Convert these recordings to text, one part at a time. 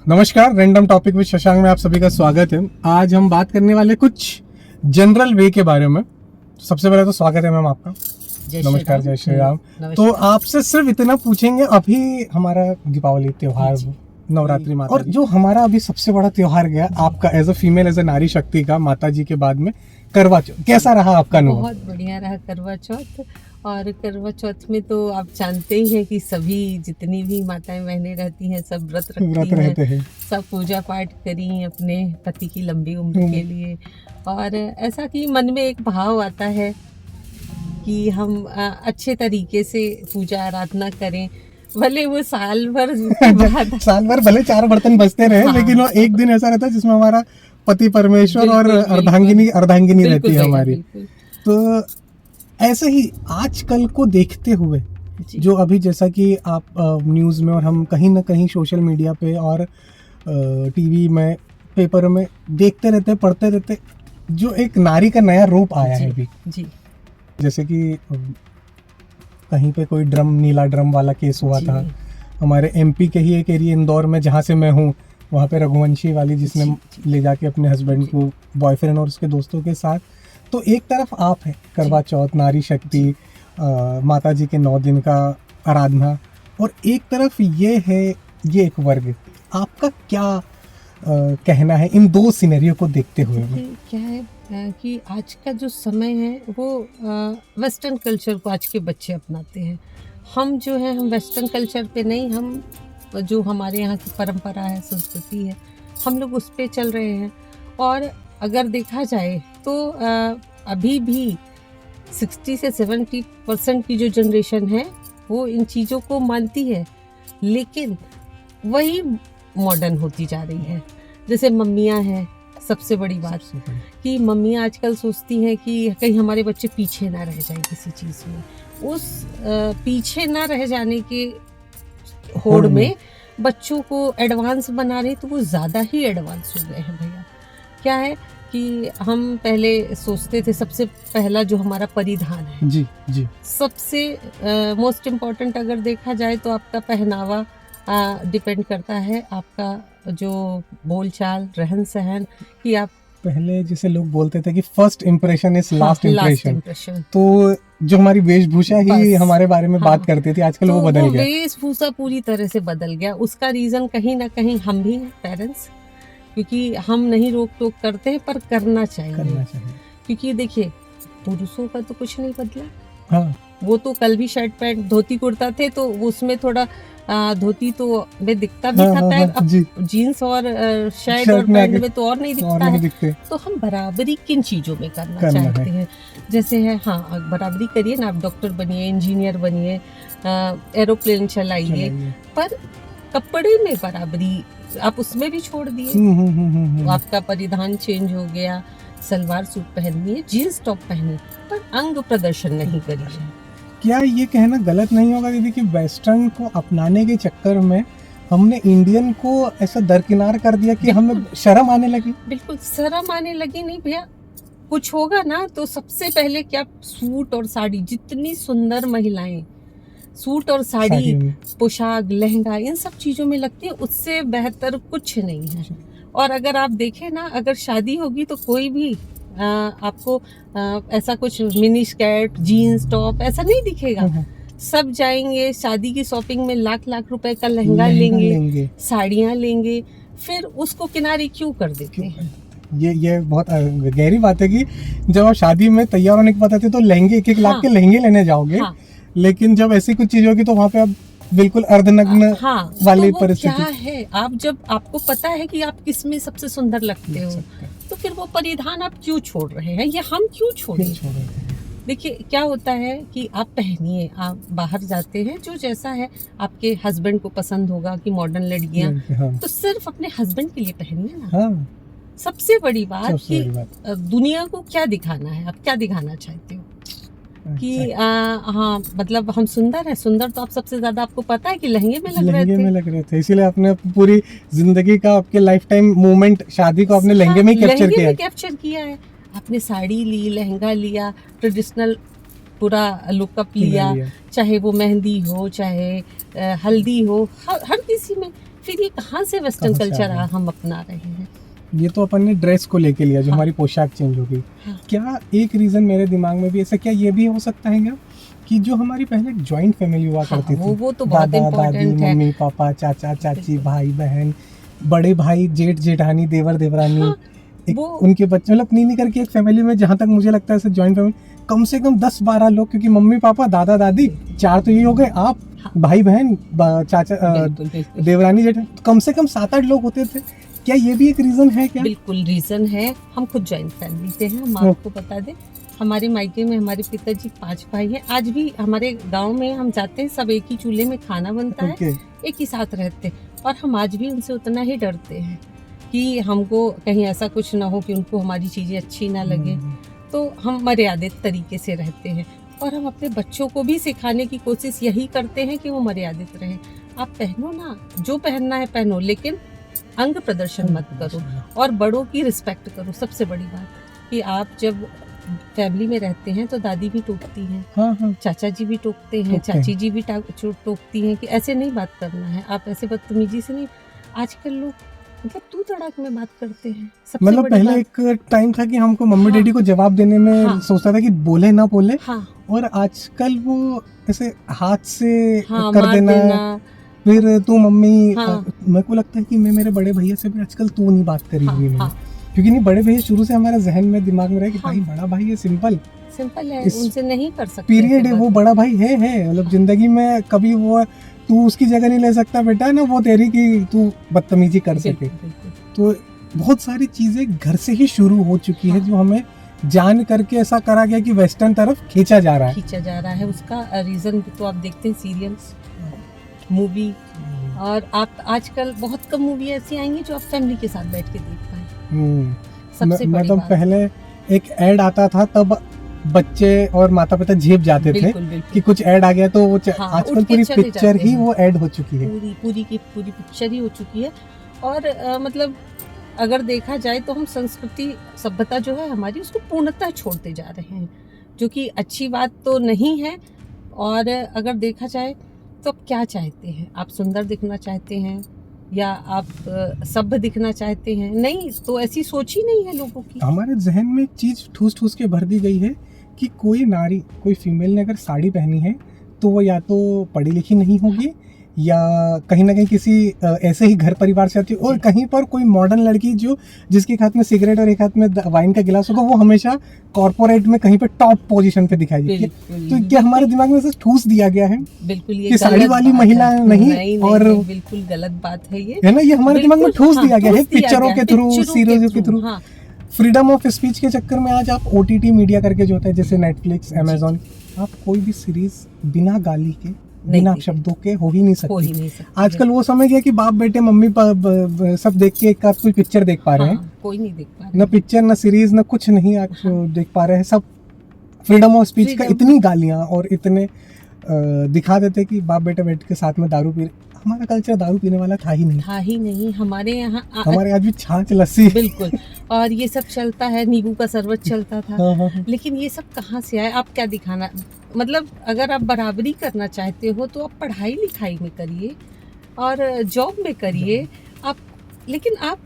नमस्कार, random topic with Shashank में आप सभी का स्वागत है। आज हम बात करने वाले कुछ जनरल वे के बारे में। सबसे पहले तो स्वागत है मैम आपका। नमस्कार, जय श्री राम। तो आपसे सिर्फ इतना पूछेंगे, अभी हमारा दीपावली त्योहार, नवरात्रि माता, और जो हमारा अभी सबसे बड़ा त्योहार गया आपका as a female, as a नारी शक्ति का, माता जी के बाद में करवा चौथ, कैसा रहा आपका अनुभव? बहुत बढ़िया रहा करवा चौथ। और करवा चौथ में तो आप जानते ही हैं कि सभी जितनी भी माताएं बहनें रहती हैं सब व्रत रखती हैं, सब पूजा पाठ करी अपने पति की लंबी उम्र के लिए। और ऐसा कि मन में एक भाव आता है कि हम अच्छे तरीके से पूजा आराधना करें, भले वो साल भर साल भर भले 4 बर्तन बजते रहे, हाँ, लेकिन वो एक दिन ऐसा रहता है जिसमें हमारा पति परमेश्वर और अर्धांगिनी रहती है हमारी। तो ऐसे ही आजकल को देखते हुए जो अभी जैसा कि आप न्यूज़ में और हम कहीं ना कहीं सोशल मीडिया पे और टीवी में, पेपर में देखते रहते, पढ़ते रहते, जो एक नारी का नया रूप आया है अभी जी। जैसे कि कहीं पे कोई नीला ड्रम वाला केस हुआ था हमारे एमपी के ही एक एरिया इंदौर में, जहाँ से मैं हूँ, वहाँ पे रघुवंशी वाली जिसने ले जाके अपने हस्बैंड को, बॉयफ्रेंड और उसके दोस्तों के साथ। तो एक तरफ आप है करवा चौथ, नारी शक्ति, माता जी के 9 दिन का आराधना, और एक तरफ ये है, ये एक वर्ग। आपका क्या कहना है इन दो सिनेरियो को देखते हुए? क्या है कि आज का जो समय है वो वेस्टर्न कल्चर को आज के बच्चे अपनाते हैं। हम जो है, हम वेस्टर्न कल्चर पे नहीं, हम जो हमारे यहाँ की परंपरा है, संस्कृति है, हम लोग उस पे चल रहे हैं। और अगर देखा जाए तो अभी भी 60 से 70% की जो जनरेशन है वो इन चीज़ों को मानती है, लेकिन वही मॉडर्न होती जा रही है। जैसे मम्मियाँ हैं, सबसे बड़ी बात कि मम्मियाँ आजकल सोचती हैं कि कहीं हमारे बच्चे पीछे ना रह जाएं किसी चीज़ में। उस पीछे ना रह जाने के होड़ में बच्चों को एडवांस बना रहे, तो वो ज़्यादा ही एडवांस हो गए हैं भैया। क्या है कि हम पहले सोचते थे, सबसे पहला जो हमारा परिधान है जी, सबसे मोस्ट इम्पॉर्टेंट अगर देखा जाए तो आपका पहनावा डिपेंड करता है, आपका जो बोलचाल, रहन सहन, कि आप पहले जैसे लोग बोलते थे कि first impression is last impression, तो जो हमारी वेशभूषा ही हमारे बारे में बात करती थी, आजकल तो वो बदल गया। वेशभूषा पूरी तरह से बदल गया। उसका रीजन कहीं ना कहीं हम भी हैं, पेरेंट्स, क्योंकि हम नहीं रोक टोक करते हैं, पर करना चाहिए। क्योंकि देखिए, पुरुषों का तो कुछ नहीं बदला। हाँ। वो तो कल भी शर्ट पैंट धोती कुर्ता थे, तो उसमें थोड़ा धोती तो में दिखता भी था पैर, अब जीन्स और शर्ट और पैंट में तो और नहीं दिखता है। तो हम बराबरी किन चीजों में करना चाहते हैं? जैसे है, हाँ, बराबरी करिए ना, आप डॉक्टर बनिए, इंजीनियर बनिए, एरोप्लेन चलाइए, पर कपड़े में बराबरी आप उसमें भी छोड़ दिए। तो आपका परिधान चेंज हो गया, सलवार सूट पहनिए, जीन्स टॉप पहनिए, पर अंग प्रदर्शन नहीं करिए। क्या ये कहना गलत नहीं होगा दीदी कि वेस्टर्न को अपनाने के चक्कर में हमने इंडियन को ऐसा दरकिनार कर दिया कि हमें शर्म आने लगी? बिल्कुल शर्म आने लगी नहीं भैया। कुछ होगा ना तो सबसे पहले क्या, सूट और साड़ी, जितनी सुंदर महिलाएं सूट और साड़ी, पोशाक, लहंगा, इन सब चीजों में लगती है, उससे बेहतर कुछ नहीं है। और अगर आप देखें ना, अगर शादी होगी तो कोई भी आपको ऐसा कुछ मिनी स्कर्ट, जीन्स टॉप ऐसा नहीं दिखेगा। सब जाएंगे शादी की शॉपिंग में, लाख लाख रुपए का लहंगा लेंगे, साड़ियां लेंगे, फिर उसको किनारे क्यों कर देते हैं? ये बहुत गहरी बात है कि जब आप शादी में तैयार होने के बाद थे तो लहंगे 1-1 लाख के लहंगे लेने जाओगे। हाँ। लेकिन जब ऐसी कुछ चीज होगी तो वहाँ पे आप बिल्कुल अर्धनग्न वाली परिस्थिति। क्या है, आप जब आपको पता है कि आप किस में सबसे सुंदर लगते हो, तो फिर वो परिधान आप क्यों छोड़ रहे हैं, या हम क्यों छोड़ रहे हैं? देखिए क्या होता है कि आप पहनिए, आप बाहर जाते हैं, जो जैसा है आपके हस्बैंड को पसंद होगा कि मॉडर्न लड़कियां, तो सिर्फ अपने हस्बैंड के लिए पहनिए ना। हाँ। सबसे बड़ी बात कि दुनिया को क्या दिखाना है, आप क्या दिखाना चाहते हो? कि हाँ, मतलब हम सुंदर है, सुंदर तो आप सबसे ज्यादा, आपको पता है कि लहंगे में लग रहे थे, इसीलिए आपने पूरी जिंदगी का, आपके लाइफ टाइम मोमेंट, शादी को आपने लहंगे में कैप्चर किया है। आपने साड़ी ली, लहंगा लिया, ट्रेडिशनल पूरा लुकअप लिया, चाहे वो मेहंदी हो, चाहे हल्दी हो, हर किसी में। फिर ये कहाँ से वेस्टर्न कहाँ से आ कल्चर गया? हम अपना रहे हैं? ये तो अपन ने ड्रेस को लेके लिया, जो हाँ। हमारी पोशाक चेंज हो गई। हाँ। क्या एक रीजन मेरे दिमाग में भी ऐसा, क्या ये भी हो सकता है क्या कि जो हमारी पहले जॉइंट फैमिली हुआ हाँ, करती थी, वो तो बहुत दादा दादी, इम्पोर्टेंट है। मम्मी पापा, चाचा चाची, बिल्कुल। भाई बहन, बड़े भाई, जेठ जेठानी, देवर देवरानी, हाँ, एक वो उनके बच्चे, मतलब नी करके एक फैमिली में, जहाँ तक मुझे लगता है जॉइंट फैमिली कम से कम 10-12 लोग, क्योंकि मम्मी पापा दादा दादी 4 तो ये हो गए, आप हाँ। भाई बहन, चाचा, बिल्कुल बिल्कुल देवरानी जेठ, कम से कम 7-8 लोग होते थे। क्या ये भी एक रीजन है क्या? बिल्कुल रीजन है। हम खुद जॉइंट फैमिली से हैं। हम आपको बता दें, हमारे मायके में हमारे पिताजी 5 भाई हैं। आज भी हमारे गांव में हम जाते हैं, सब एक ही चूल्हे में खाना बनता है, ओके। एक ही साथ रहते हैं। और हम आज भी उनसे उतना ही डरते हैं कि हमको कहीं ऐसा कुछ ना हो कि उनको हमारी चीज़ें अच्छी ना लगे। तो हम मर्यादित तरीके से रहते हैं और हम अपने बच्चों को भी सिखाने की कोशिश यही करते हैं कि वो मर्यादित रहें। आप पहनो ना, जो पहनना है पहनो, लेकिन अंग प्रदर्शन मत करो और बड़ों की रिस्पेक्ट करो। सबसे बड़ी बात कि आप जब फैमिली में रहते हैं तो दादी भी टोकती हैं, हाँ हाँ। चाचा जी भी टोकते हैं, टोकते हैं। चाची जी भी टोकती हैं कि ऐसे नहीं बात करना है, आप ऐसे बदतमीजी से नहीं। आजकल लोग मतलब तू तड़ाक में बात करते हैं। सबसे मतलब बड़ी पहले बात, एक टाइम था कि हमको मम्मी हाँ। डैडी को जवाब देने में हाँ। सोचता था कि बोले ना बोले, हाँ और आजकल वो ऐसे हाथ से हाँ, कर मार देना, देना, फिर तू मम्मी, हाँ। मेरे को लगता है कि मैं मेरे बड़े भैया से भी आजकल तू नहीं बात करी हाँ, हुई मैंने, हाँ। क्योंकि नहीं, बड़े भैया शुरू से हमारे जहन में दिमाग में रहे कि हाँ। भाई बड़ा भाई है, सिंपल है, इस उनसे नहीं कर सकते पीरियड है, ऐसे वो बात। बड़ा भाई है, मतलब जिंदगी में कभी वो तू उसकी जगह नहीं ले सकता बेटा, ना वो तेरी की तू बदतमीजी कर सके। बिल्कुल, बिल्कुल। तो बहुत सारी चीजें घर से ही शुरू हो चुकी है, हाँ। जो हमें जान करके ऐसा करा गया कि वेस्टर्न तरफ खींचा जा रहा है। खींचा जा रहा है। उसका रीजन तो आप देखते हैं सीरियल्स, मूवी, और आप आजकल बहुत कम मूवी ऐसी आएंगी जो आप फैमिली के साथ बैठ के देख पाए। सबसे बड़ी मतलब बात। पहले एक ऐड आता था, तब बच्चे और माता पिता झेप जाते थे बिल्कुल बिल्कुल। कि कुछ ऐड आ गया तो वो हाँ, आजकल उठ के पूरी चले पिक्चर जाते ही हैं। वो ऐड हो चुकी है। पूरी की पूरी पिक्चर ही हो चुकी है। और मतलब अगर देखा जाए तो हम संस्कृति सभ्यता जो है हमारी, उसको पूर्णतः छोड़ते जा रहे हैं, जो कि अच्छी बात तो नहीं है। और अगर देखा जाए तो आप क्या चाहते हैं? आप सुंदर दिखना चाहते हैं या आप सभ्य दिखना चाहते हैं? नहीं, तो ऐसी सोच ही नहीं है लोगों की। हमारे जहन में एक चीज ठूस ठूस के भर दी गई है कि कोई नारी, कोई फीमेल ने अगर साड़ी पहनी है तो वो या तो पढ़ी लिखी नहीं होगी, या कहीं ना कहीं किसी ऐसे ही घर परिवार से आती है, और कहीं पर कोई मॉडर्न लड़की जो जिसके एक हाथ में सिगरेट और एक हाथ में वाइन का गिलास होगा, वो हमेशा कॉर्पोरेट में कहीं पे टॉप पोजीशन पे दिखाई देती है। तो क्या हमारे दिमाग में से ठूस दिया गया है बिल्कुल ये कि साड़ी गलत वाली बात महिला है। नहीं, और नहीं, बिल्कुल गलत बात है ये, है ना, ये हमारे दिमाग में बिल्कुल, ठूस हाँ, दिया गया है ठूस दिया पिक्चरों गया के है, थ्रू, पिक्चरों सीरीज के थ्रू। हाँ। फ्रीडम ऑफ स्पीच के चक्कर में आज आप ओटीटी मीडिया करके जो होता है, जैसे नेटफ्लिक्स, अमेजोन, आप कोई भी सीरीज बिना गाली के, बिना देख शब्दों के हो ही नहीं हो ही सकती। नहीं सकती। आजकल वो समय गया कि बाप बेटे मम्मी सब देख के एक आध कोई पिक्चर देख पा रहे हैं, हाँ, कोई नहीं देख पा न रहा। पिक्चर न सीरीज न कुछ नहीं आज देख पा रहे हैं। सब फ्रीडम ऑफ स्पीच का Freedom। इतनी गालियां और इतने दिखा देते कि बाप बेटे बैठ के साथ में दारू पी। हमारा कल्चर दारू पीने वाला था ही नहीं, था ही नहीं हमारे यहाँ। हमारे आज भी छाछ लस्सी। बिल्कुल, और ये सब चलता है, नींबू का शरबत चलता था। हाँ, हाँ, हाँ। लेकिन ये सब कहाँ से आए? आप क्या दिखाना, मतलब अगर आप बराबरी करना चाहते हो तो आप पढ़ाई लिखाई में करिए और जॉब में करिए आप। लेकिन आप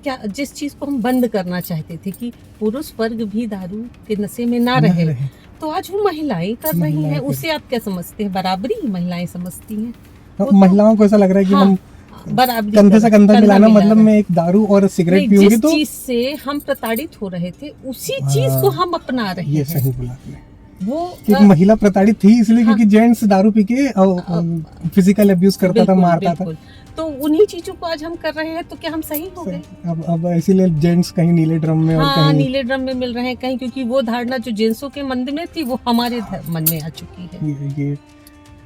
क्या, जिस चीज़ को हम बंद करना चाहते थे कि पुरुष वर्ग भी दारू के नशे में ना रहे, तो आज वो महिलाएं कर रही महिलाएं हैं। कर- उसे आप क्या समझते हैं? बराबरी महिलाएं समझती हैं। महिलाओं को ऐसा लग रहा है कि हाँ, हम बराबरी कंधे से कंधा मिलाना, मिला मतलब रहे। मैं एक दारू और सिगरेट नहीं, पीऊंगी जिस तो चीज से हम प्रताड़ित हो रहे थे उसी चीज को हम अपना रहे ये हैं। सही बोला आपने वो कि महिला प्रताड़ित थी इसलिए हाँ। क्योंकि जेंट्स दारू पी के फिजिकल अब्यूज करता था, बिल्कुल, मारता बिल्कुल। तो उन्हीं चीजों को आज हम कर रहे हैं, तो क्या हम सही हो गए? था। अब इसीलिए जेंट्स कहीं नीले ड्रम में और हाँ, कहीं नीले ड्रम में मिल रहे हैं कहीं, क्योंकि वो धारणा जो जेंट्सों के मन में थी वो हमारे मन में आ चुकी है। ये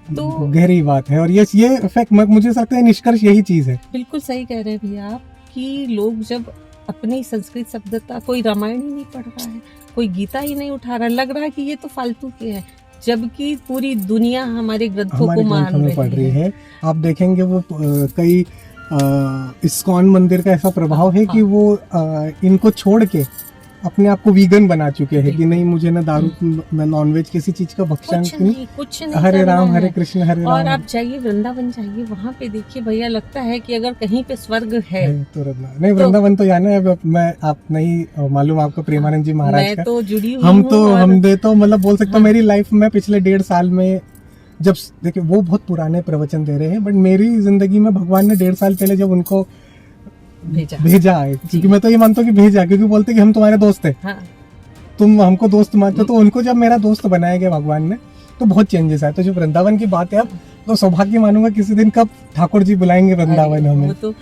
तो गहरी बात है। और ये इफेक्ट मुझे लगता है निष्कर्ष यही चीज है। बिल्कुल सही कह रहे हैं भैया आप कि लोग जब अपनी संस्कृत सभ्यता, कोई रामायण ही नहीं पढ़ रहा है, कोई गीता ही नहीं उठा रहा, लग रहा है कि ये तो फालतू के हैं, जबकि पूरी दुनिया हमारे ग्रंथों को हमारे मान ग्रंथों में पढ़ रही रही है। है। आप देखेंगे वो कई इस्कॉन मंदिर का ऐसा प्रभाव है कि वो इनको छोड़ के अपने आप को वीगन बना चुके हैं कि नहीं मुझे ना दारू ना नॉनवेज किसी चीज का भक्षण कुछ नहीं हरे करना राम है। हरे कृष्ण हरे और राम आप जाइए वृंदावन जाइए, वहाँ पे देखिए भैया, लगता है कि अगर कहीं पे स्वर्ग है। तो वृंदावन नहीं, वृंदावन तो जाना है। अब मैं आप नहीं मालूम आपको प्रेमानंद जी महाराज मैं का, तो जुड़ी हुई हम हूँ तो और हमने तो मतलब बोल सकता हूँ हाँ। मेरी लाइफ में पिछले 1.5 साल में जब देखिए वो बहुत पुराने प्रवचन दे रहे हैं, बट मेरी जिंदगी में भगवान ने 1.5 साल पहले जब उनको भेजा है, क्योंकि मैं तो ये मानता हूँ कि भेजा, क्योंकि बोलते कि हम तुम्हारे दोस्त हैं, हाँ। तुम हमको दोस्त मानते हो, तो उनको जब मेरा दोस्त बनाया गया भगवान ने तो बहुत चेंजेस आए। तो जो वृंदावन की बात है, अब तो सौभाग्य मानूंगा किसी दिन कब ठाकुर जी बुलाएंगे वृंदावन हमें। वो तो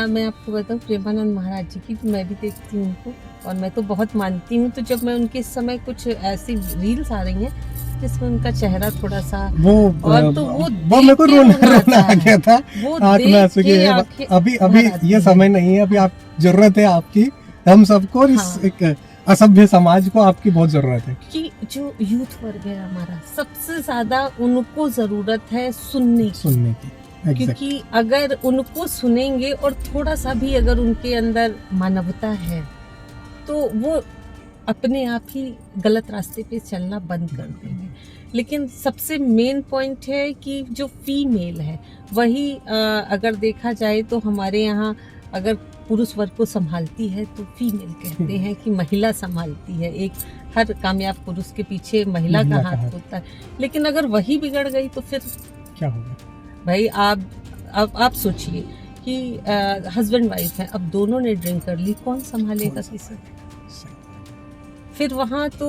मैं आपको बताऊँ, प्रेमानंद महाराज जी की तो मैं भी देखती हूँ उनको, और मैं तो बहुत मानती हूँ। तो जब मैं उनके इस समय कुछ ऐसी रील्स आ रही हैं जिसमें उनका चेहरा थोड़ा सा और तो वो मेरे को रोना आ गया था, आंख में आंसू के। अभी ये समय नहीं है, अभी आप जरूरत है आपकी, हम सबको और इस एक असभ्य समाज को आपकी बहुत जरूरत है। कि जो यूथ वर्ग है हमारा, सबसे ज्यादा उनको जरूरत है सुनने की। क्योंकि अगर उनको सुनेंगे और थोड़ा सा भी अगर उनके अंदर मानवता है, तो वो अपने आप ही गलत रास्ते पे चलना बंद कर देंगे। लेकिन सबसे मेन पॉइंट है कि जो फीमेल है वही अगर देखा जाए तो हमारे यहाँ अगर पुरुष वर्ग को संभालती है तो फीमेल कहते हैं कि महिला संभालती है। एक हर कामयाब पुरुष के पीछे महिला का हाथ होता है। लेकिन अगर वही बिगड़ गई तो फिर क्या होगा भाई? आप सोचिए कि हस्बैंड वाइफ है, अब दोनों ने ड्रिंक कर ली, कौन संभालेगा किसे? फिर वहाँ तो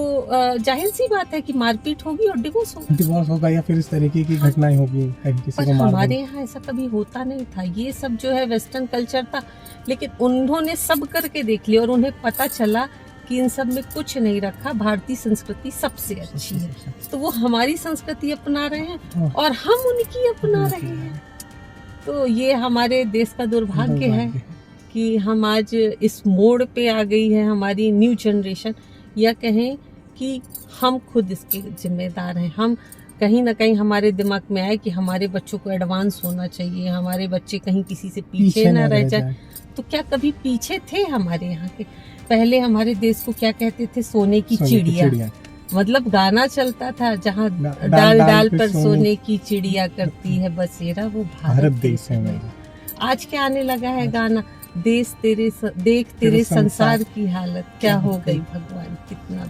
जाहिर सी बात है कि मारपीट होगी और डिवोर्स होगा या फिर इस तरीके की घटनाएं होगी। पर हमारे यहाँ ऐसा कभी होता नहीं था। ये सब जो है वेस्टर्न कल्चर था, लेकिन उन्होंने सब करके देख लिया और उन्हें पता चला कि इन सब में कुछ नहीं रखा, भारतीय संस्कृति सबसे अच्छी है। तो वो हमारी संस्कृति अपना रहे हैं और हम उनकी अपना रहे हैं। तो ये हमारे देश का दुर्भाग्य है कि हम आज इस मोड़ पे आ गई है हमारी न्यू जनरेशन, या कहें कि हम खुद इसके जिम्मेदार हैं। हम कहीं ना कहीं हमारे दिमाग में आए कि हमारे बच्चों को एडवांस होना चाहिए, हमारे बच्चे कहीं किसी से पीछे ना रह जाए। तो क्या कभी पीछे थे हमारे यहाँ के? पहले हमारे देश को क्या कहते थे? सोने की चिड़िया। मतलब गाना चलता था, जहाँ डाल डाल पर सोने की चिड़िया करती है बसेरा, वो भारत देश है। आज क्या आने लगा है गाना? देश तेरे देख तेरे संसार की हालत क्या हो गई भगवान, कितना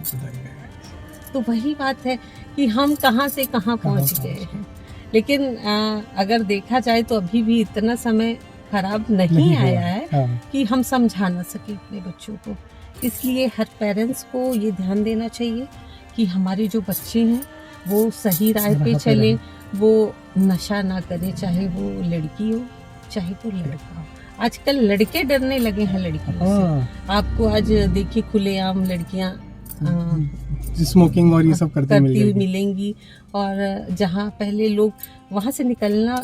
तो वही बात है कि हम कहाँ से कहाँ पहुँच गए हैं। लेकिन अगर देखा जाए तो अभी भी इतना समय खराब नहीं आया है कि हम समझा ना सके अपने बच्चों को। इसलिए हर पेरेंट्स को ये ध्यान देना चाहिए कि हमारे जो बच्चे हैं वो सही राह पे चले, वो नशा ना करें, चाहे वो लड़की हो चाहे तो लड़का हो। आजकल लड़के डरने लगे हैं लड़कियों से। आपको आज देखिए खुलेआम लड़कियां स्मोकिंग और ये सब करती हुई मिलेंगी। और जहां पहले लोग वहां से निकलना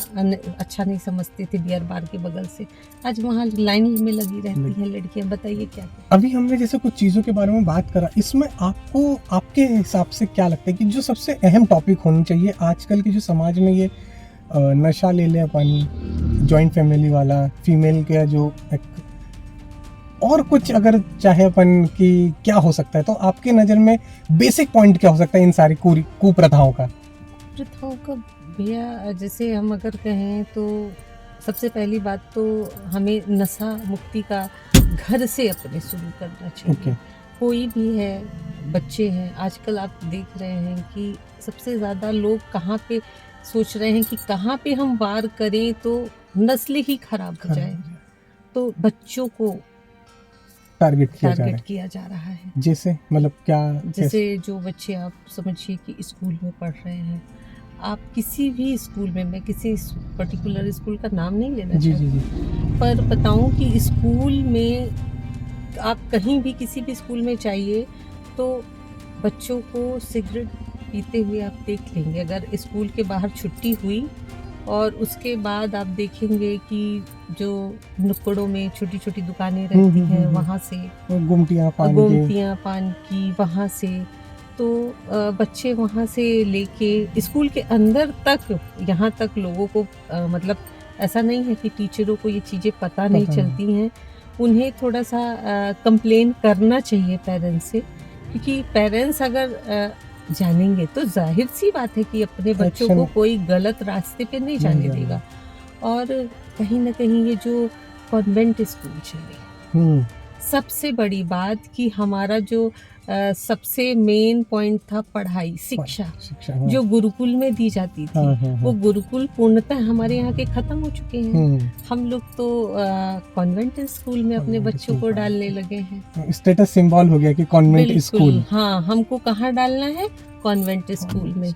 अच्छा नहीं समझते थे, बियर बार के बगल से, आज वहां लाइन में लगी रहती हैं लड़कियां। बताइए क्या? अभी हमने जैसे कुछ चीजों के बारे में बात करा, इसमें आपको आपके हिसाब से क्या लगता है कि जो सबसे अहम टॉपिक होना चाहिए आजकल के जो समाज में, ये नशा ले ले अपन, जॉइंट फैमिली वाला, फीमेल का जो एक, और कुछ अगर चाहे अपन कि क्या हो सकता है, तो आपके नज़र में बेसिक पॉइंट क्या हो सकता है इन सारी कुप्रथाओं का? भैया जैसे हम अगर कहें तो सबसे पहली बात तो हमें नशा मुक्ति का घर से अपने शुरू करना चाहिए। कोई भी है, बच्चे हैं, आजकल आप देख रहे हैं कि सबसे ज़्यादा लोग कहाँ पे सोच रहे हैं कि कहाँ पे हम वार करें तो नस्ल ही खराब हो जाए। तो बच्चों को टारगेट किया जा रहा है। जैसे मतलब क्या? जैसे जो बच्चे आप समझिए कि स्कूल में पढ़ रहे हैं, आप किसी भी स्कूल में, मैं किसी पर्टिकुलर स्कूल का नाम नहीं लेना चाहती, पर बताऊं कि स्कूल में आप कहीं भी किसी भी स्कूल में जाइए तो बच्चों को सिगरेट पीते हुए आप देख लेंगे। अगर स्कूल के बाहर छुट्टी हुई और उसके बाद आप देखेंगे कि जो नुक्कड़ों में छोटी छोटी दुकानें रहती हैं, वहाँ से गुमटियाँ पान की वहाँ से, तो बच्चे वहाँ से लेके स्कूल के अंदर तक, यहाँ तक लोगों को मतलब ऐसा नहीं है कि टीचरों को ये चीज़ें पता नहीं चलती हैं। उन्हें थोड़ा सा कंप्लेन करना चाहिए पेरेंट्स से, क्योंकि पेरेंट्स अगर जानेंगे तो जाहिर सी बात है कि अपने बच्चों को कोई गलत रास्ते पे नहीं जाने देगा। और कहीं ना कहीं ये जो कॉन्वेंट स्कूल चले, सबसे बड़ी बात कि हमारा जो सबसे मेन पॉइंट था पढ़ाई, शिक्षा जो गुरुकुल में दी जाती थी, वो गुरुकुल पूर्णतः हमारे यहाँ के खत्म हो चुके हैं। हम लोग तो कॉन्वेंट स्कूल में अपने बच्चों को डालने लगे हैं। स्टेटस सिंबल हो गया कि कॉन्वेंट स्कूल। हाँ, हमको कहाँ डालना है? कॉन्वेंट स्कूल में।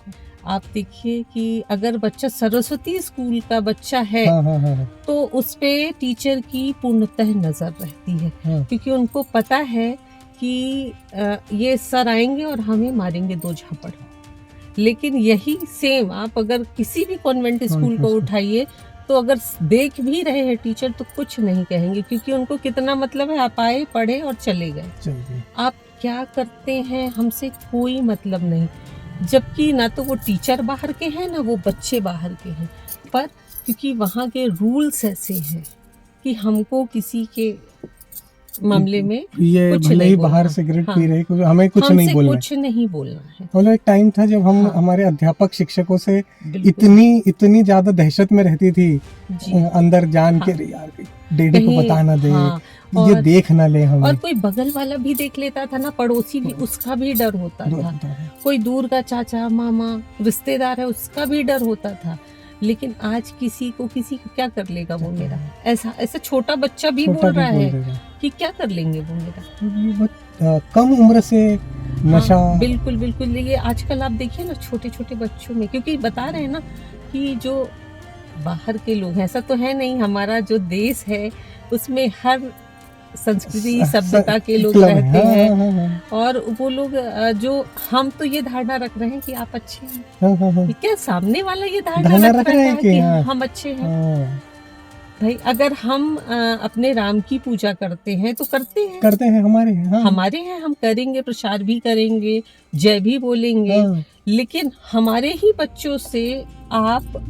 आप देखिए कि अगर बच्चा सरस्वती स्कूल का बच्चा है तो उस पे टीचर की पूर्णतः नजर रहती है, क्योंकि उनको पता है कि ये सर आएंगे और हमें मारेंगे 2 झापड़। लेकिन यही सेम आप अगर किसी भी कॉन्वेंट स्कूल को उठाइए तो अगर देख भी रहे हैं टीचर तो कुछ नहीं कहेंगे, क्योंकि उनको कितना मतलब है, आप आए, पढ़े और चले गए। आप क्या करते हैं हमसे कोई मतलब नहीं। जबकि ना तो वो टीचर बाहर के हैं ना वो बच्चे बाहर के हैं, पर क्योंकि वहाँ के रूल्स ऐसे हैं कि हमको किसी के मामले में ये कुछ भले नहीं ही बोलना। बाहर सिगरेट हाँ, पी रहे, हमें कुछ नहीं बोलना, कुछ नहीं बोलना है। मतलब एक टाइम था जब हम हमारे अध्यापक शिक्षकों से इतनी ज्यादा दहशत में रहती थी अंदर जान के, यार डैडी को बता ना दे, ये देख ना ले हमें। और कोई बगल वाला भी देख लेता था ना, पड़ोसी भी, उसका भी डर होता था। कोई दूर का चाचा मामा रिश्तेदार है उसका भी डर होता था। लेकिन आज किसी को क्या कर लेगा वो मेरा, ऐसा छोटा बच्चा भी बोल रहा है कि क्या कर लेंगे वो मेरा। कम उम्र से नशा। बिल्कुल बिल्कुल। ये आजकल आप देखिए ना छोटे छोटे बच्चों में, क्योंकि बता रहे हैं ना कि जो बाहर के लोग हैं, ऐसा तो है नहीं, हमारा जो देश है उसमें हर संस्कृति सभ्यता के लोग रहते हैं। और वो लोग जो हम तो ये धारणा रख रहे हैं कि आप अच्छे हैं, क्या सामने वाला ये धारणा रख रहा है कि हम अच्छे हैं। भाई अगर हम अपने राम की पूजा करते हैं तो करते हैं हमारे हैं, हम करेंगे, प्रचार भी करेंगे, जय भी बोलेंगे। लेकिन हमारे ही बच्चों से आप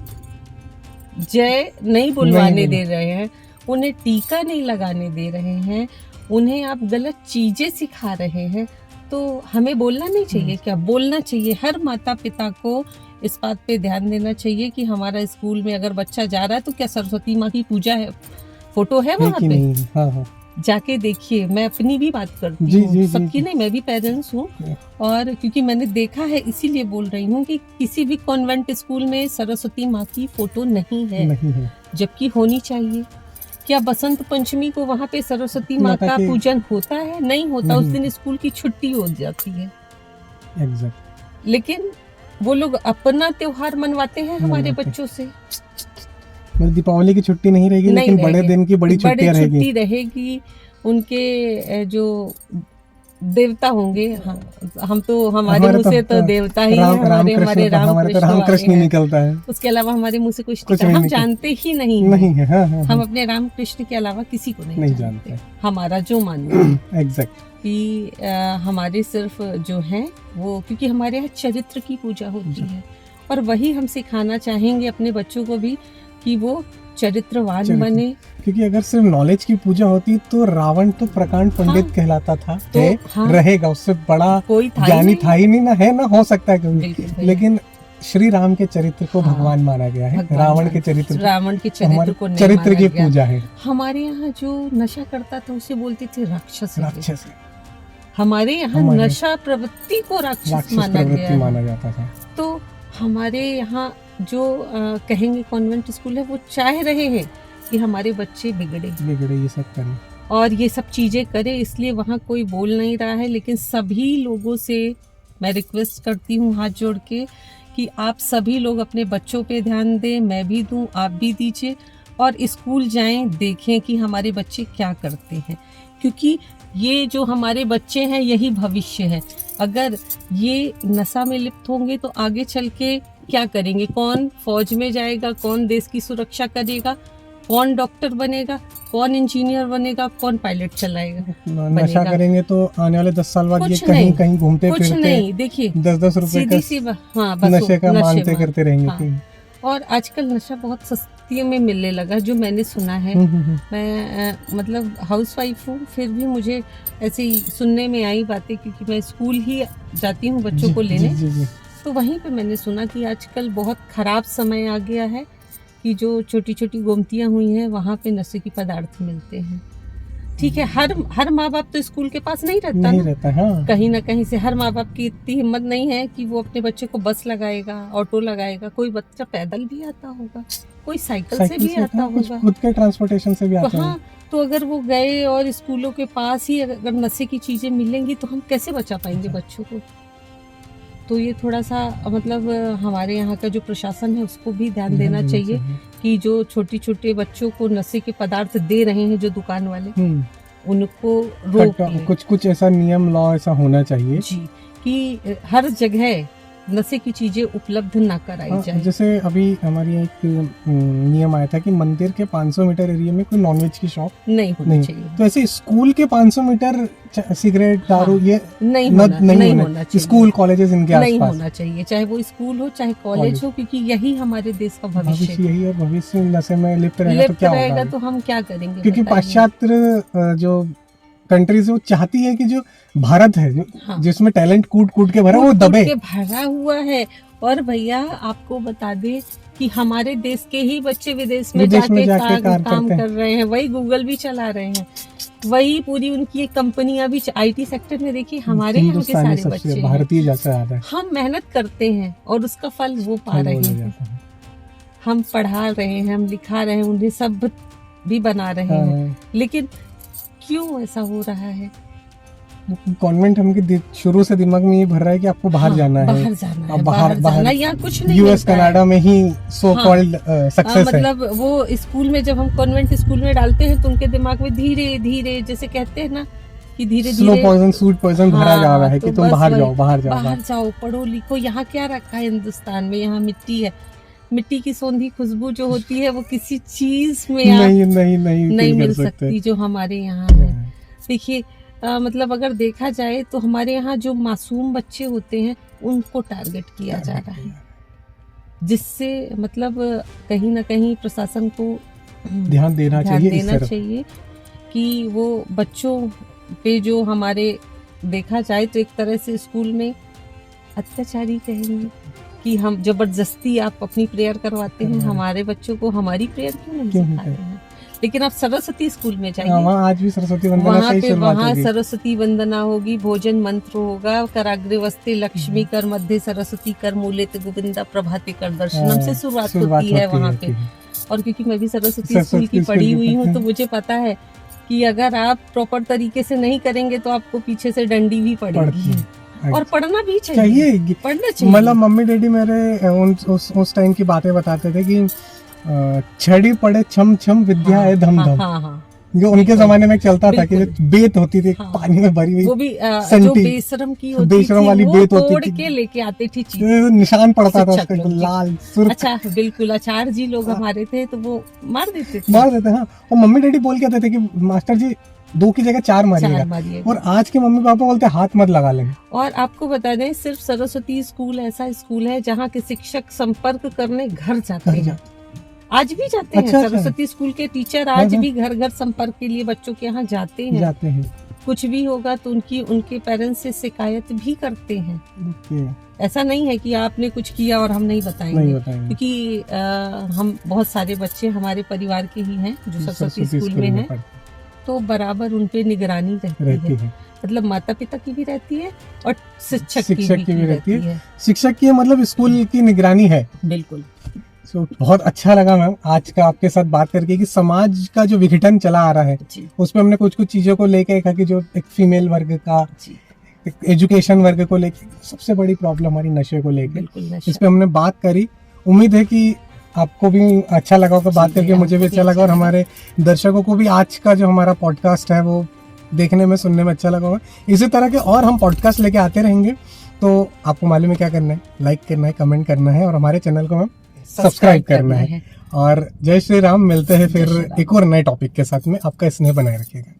जय नहीं बुलवाने दे रहे हैं, उन्हें टीका नहीं लगाने दे रहे हैं, उन्हें आप गलत चीजें सिखा रहे हैं, तो हमें बोलना नहीं चाहिए क्या? बोलना चाहिए। हर माता पिता को इस बात पे ध्यान देना चाहिए कि हमारा स्कूल में अगर बच्चा जा रहा है तो क्या सरस्वती माँ की पूजा है, फोटो है वहाँ पे? जाके देखिए। मैं अपनी भी बात करती हूँ, सबकी नहीं, मैं भी पेरेंट्स हूँ। और क्योंकि मैंने देखा है इसीलिए बोल रही हूँ कि किसी भी कॉन्वेंट स्कूल में सरस्वती माँ की फोटो नहीं है, जबकि होनी चाहिए। क्या बसंत पंचमी को वहाँ पे सरस्वती माँ का पूजन होता है? नहीं होता, उस दिन स्कूल की छुट्टी हो जाती है। लेकिन वो लोग अपना त्योहार मनवाते हैं हमारे बच्चों से। दीपावली की छुट्टी नहीं रहेगी, लेकिन बड़े दिन की बड़ी छुट्टी रहेगी। उनके जो देवता होंगे, हाँ, हम तो हमारे मुंह से तो देवता ही है, हमारे राम कृष्ण निकलता है। उसके अलावा हमारे मुंह से कुछ हम जानते ही नहीं है। हम अपने राम कृष्ण के अलावा किसी को नहीं जानते। हमारा जो मानना एग्जैक्ट कि हमारे सिर्फ जो है वो, क्योंकि हमारे यहाँ चरित्र की पूजा होती है, और वही हम सिखाना चाहेंगे अपने बच्चों को भी कि वो चरित्रवान बने। क्योंकि अगर सिर्फ नॉलेज की पूजा होती तो रावण तो प्रकांड पंडित कहलाता था, तो रहेगा, उससे बड़ा कोई ज्ञानी था ही नहीं, ना है ना हो सकता है कभी। लेकिन श्री राम के चरित्र को भगवान माना गया है, रावण के चरित्र को चरित्र की पूजा है। हमारे यहाँ जो नशा करता था उसे बोलते थे राक्षस। हमारे यहाँ नशा प्रवृत्ति को राक्षस माना जाता था। तो हमारे यहाँ जो कहेंगे कॉन्वेंट स्कूल है, वो चाह रहे हैं कि हमारे बच्चे बिगड़े ये सब करें और ये सब चीजें करें, इसलिए वहाँ कोई बोल नहीं रहा है। लेकिन सभी लोगों से मैं रिक्वेस्ट करती हूँ हाथ जोड़ के कि आप सभी लोग अपने बच्चों पे ध्यान दें, मैं भी दूं, आप भी दीजिए, और स्कूल जाएं, देखें कि हमारे बच्चे क्या करते हैं, क्योंकि ये जो हमारे बच्चे हैं यही भविष्य है। अगर ये नशा में लिप्त होंगे तो आगे चल के क्या करेंगे? कौन फौज में जाएगा, कौन देश की सुरक्षा करेगा, कौन डॉक्टर बनेगा, कौन इंजीनियर बनेगा, कौन पायलट चलाएगा? नशा करेंगे तो आने वाले 10 साल बाद ये कहीं घूमते फिरते, कुछ नहीं, देखिए 10-10 रुपए का नशे का मानते करते रहेंगे। और आजकल नशा बहुत बस्तियों में मिलने लगा, जो मैंने सुना है। मैं मतलब हाउसवाइफ हूँ, फिर भी मुझे ऐसे ही सुनने में आई बातें, क्योंकि मैं स्कूल ही जाती हूँ बच्चों को लेने। तो वहीं पे मैंने सुना कि आजकल बहुत खराब समय आ गया है कि जो छोटी छोटी गोमतियाँ हुई हैं वहाँ पे नशे की पदार्थ मिलते हैं। ठीक है, हर माँ बाप तो स्कूल के पास नहीं रहता, हाँ। कहीं ना कहीं से हर माँ बाप की इतनी हिम्मत नहीं है कि वो अपने बच्चे को बस लगाएगा, ऑटो लगाएगा। कोई बच्चा पैदल भी आता होगा, कोई साइकिल से भी आता होगा, खुद के ट्रांसपोर्टेशन से भी आता है। तो अगर वो गए और स्कूलों के पास ही अगर नशे की चीजें मिलेंगी तो हम कैसे बचा पाएंगे बच्चों को? तो ये थोड़ा सा मतलब हमारे यहाँ का जो प्रशासन है उसको भी ध्यान देना चाहिए कि जो छोटे छोटे बच्चों को नशे के पदार्थ दे रहे हैं जो दुकान वाले, उनको रोक कुछ ऐसा नियम लॉ ऐसा होना चाहिए जी, कि हर जगह नशे की चीजें उपलब्ध ना कराई जाए। जैसे अभी हमारी एक नियम आया था कि मंदिर के 500 मीटर एरिया में कोई नॉनवेज की शॉप नहीं होनी चाहिए। तो ऐसे स्कूल के 500 मीटर सिगरेट दारू ये नहीं होना चाहिए। स्कूल कॉलेजेस इनके आसपास नहीं होना चाहिए, चाहे वो स्कूल हो चाहे कॉलेज हो, क्योंकि यही हमारे देश का भविष्य यही है। भविष्य नशे में लिप्त रहेगा तो क्या होगा? तो हम क्या करेंगे? क्योंकि पाश्चात्य जो कंट्रीज वो चाहती है कि जो भारत है जिसमें टैलेंट कूट के भरा वो दबे, भरा हुआ है। और भैया आपको बता दे कि हमारे देश के ही बच्चे विदेश में जाके काम कर रहे हैं, वही गूगल भी चला रहे हैं, वही पूरी उनकी एक कंपनियां भी आईटी सेक्टर में। देखिए हमारे यहाँ के सारे बच्चे भारतीय जैसा है, हम मेहनत करते हैं और उसका फल वो पा रहे हैं। हम पढ़ा रहे हैं, हम लिखा रहे हैं, उन्हें सब भी बना रहे हैं, लेकिन क्यों ऐसा हो रहा है? कॉन्वेंट हमके शुरू से दिमाग में ये भर रहा है कि आपको बाहर जाना है, बाहर या कुछ नहीं, यूएस कनाडा में ही सो कॉल्ड सक्सेस है। मतलब वो स्कूल में जब हम कॉन्वेंट स्कूल में डालते हैं तो उनके दिमाग में धीरे धीरे, जैसे कहते हैं ना कि धीरे स्लो पॉइजन स्वीट पॉइजन भरा जा रहा है कि तुम बाहर जाओ, पढ़ो लिखो। यहाँ क्या रखा है हिंदुस्तान में? यहाँ मिट्टी है, मिट्टी की सौंधी खुशबू जो होती है वो किसी चीज में नहीं मिल सकती जो हमारे यहाँ है। देखिए मतलब अगर देखा जाए तो हमारे यहाँ जो मासूम बच्चे होते हैं उनको टारगेट किया जा रहा है, जिससे मतलब कहीं ना कहीं प्रशासन को ध्यान देना चाहिए कि वो बच्चों पे जो हमारे देखा जाए तो एक तरह से स्कूल में अत्याचारी कहेंगे कि हम जबरदस्ती आप अपनी प्रेयर करवाते हैं। हमारे बच्चों को हमारी प्रेयर क्यों नहीं सिखा रहे हैं? लेकिन आप सरस्वती स्कूल में जाइए, वहाँ आज भी सरस्वती वंदना वहाँ सरस्वती वंदना होगी, भोजन मंत्र होगा, कराग्रे वस्ते लक्ष्मी कर मध्य सरस्वती कर मूलेत गोविंदा प्रभाते कर दर्शनम से शुरुआत होती है वहाँ पे। और क्योंकि मैं भी सरस्वती स्कूल की पढ़ी हुई हूँ तो मुझे पता है कि अगर आप प्रॉपर तरीके से नहीं करेंगे तो आपको पीछे से डंडी भी पड़ेगी। और पढ़ना भी चाहिए, पढ़ना चाहिए। मतलब मम्मी डैडी मेरे उस टाइम की बातें बताते थे कि छड़ी पड़े छम छम विद्या है धम धम, जो उनके जमाने में चलता था कि बेत होती थी पानी में भरी हुई, वो भी जो बेशरम की होती बेशरम वाली बेत होती थी, के लेके आते थे, निशान पड़ता था उसका लाल सुर्ख। अच्छा बिल्कुल, आचार्य जी लोग हमारे थे तो वो मार देते। हाँ, और मम्मी डैडी बोल के आते थे कि मास्टर जी 2 की जगह 4 मारिएगा। और आज के मम्मी पापा बोलते हाथ मत लगा लेंगे। और आपको बता दें सिर्फ सरस्वती स्कूल ऐसा स्कूल है जहाँ के शिक्षक संपर्क करने घर जाते हैं, आज भी जाते हैं। सरस्वती स्कूल के टीचर आज भी घर घर संपर्क के लिए बच्चों के यहाँ जाते हैं। कुछ भी होगा तो उनके पेरेंट्स से शिकायत भी करते हैं। ऐसा नहीं है कि आपने कुछ किया और हम नहीं बताएंगे, क्योंकि हम बहुत सारे बच्चे हमारे परिवार के ही हैं जो सरस्वती स्कूल में हैं, तो बराबर उन पे निगरानी रहती है। मतलब माता पिता की भी रहती है और शिक्षक की भी रहती है। शिक्षक की मतलब स्कूल की निगरानी है। बिल्कुल। बहुत अच्छा लगा मैम आज का आपके साथ बात करके कि समाज का जो विघटन चला आ रहा है उसमें हमने कुछ चीजों को लेके कहा कि जो एक फीमेल वर्ग का, एक एजुकेशन वर्ग को लेके सबसे बड़ी प्रॉब्लम हमारी नशे को लेके, इस पे हमने बात करी। उम्मीद है कि आपको भी अच्छा लगा होगा बात करके, मुझे भी अच्छा लगा और हमारे दर्शकों को भी आज का जो हमारा पॉडकास्ट है वो देखने में सुनने में अच्छा लगा होगा। इसी तरह के और हम पॉडकास्ट लेके आते रहेंगे, तो आपको मालूम है क्या करना है, लाइक करना है, कमेंट करना है और हमारे चैनल को मैम सब्सक्राइब करना है। और जय श्री राम, मिलते हैं फिर एक और नए टॉपिक के साथ में। आपका स्नेह बनाए रखिएगा।